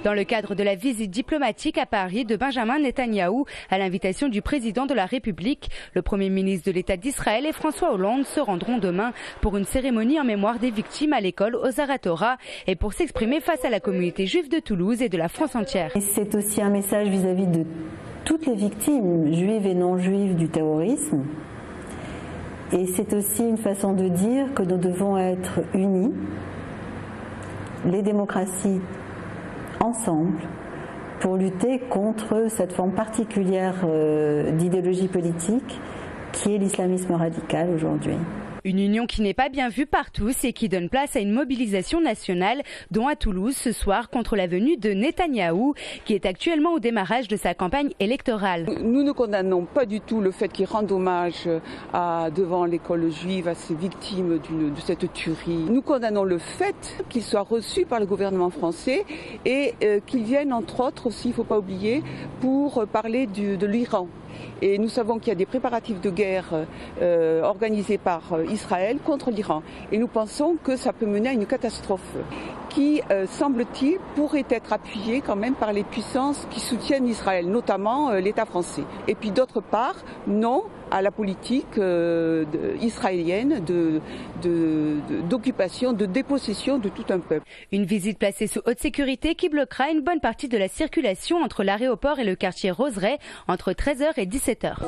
Dans le cadre de la visite diplomatique à Paris de Benjamin Netanyahou, à l'invitation du président de la République, le Premier ministre de l'État d'Israël et François Hollande se rendront demain pour une cérémonie en mémoire des victimes à l'école Ozar Torah et pour s'exprimer face à la communauté juive de Toulouse et de la France entière. C'est aussi un message vis-à-vis de toutes les victimes, juives et non juives, du terrorisme. Et c'est aussi une façon de dire que nous devons être unis, les démocraties ensemble, pour lutter contre cette forme particulière d'idéologie politique qui est l'islamisme radical aujourd'hui. Une union qui n'est pas bien vue par tous et qui donne place à une mobilisation nationale, dont à Toulouse ce soir contre la venue de Netanyahou, qui est actuellement au démarrage de sa campagne électorale. Nous ne condamnons pas du tout le fait qu'il rende hommage devant l'école juive à ces victimes de cette tuerie. Nous condamnons le fait qu'il soit reçu par le gouvernement français et qu'il vienne entre autres aussi, il ne faut pas oublier, pour parler de l'Iran. Et nous savons qu'il y a des préparatifs de guerre organisés par Israël contre l'Iran. Et nous pensons que ça peut mener à une catastrophe qui, semble-t-il, pourrait être appuyée quand même par les puissances qui soutiennent Israël, notamment l'État français. Et puis d'autre part, non à la politique israélienne d'occupation, de dépossession de tout un peuple. Une visite placée sous haute sécurité qui bloquera une bonne partie de la circulation entre l'aéroport et le quartier Roseraie entre 13h et 17h.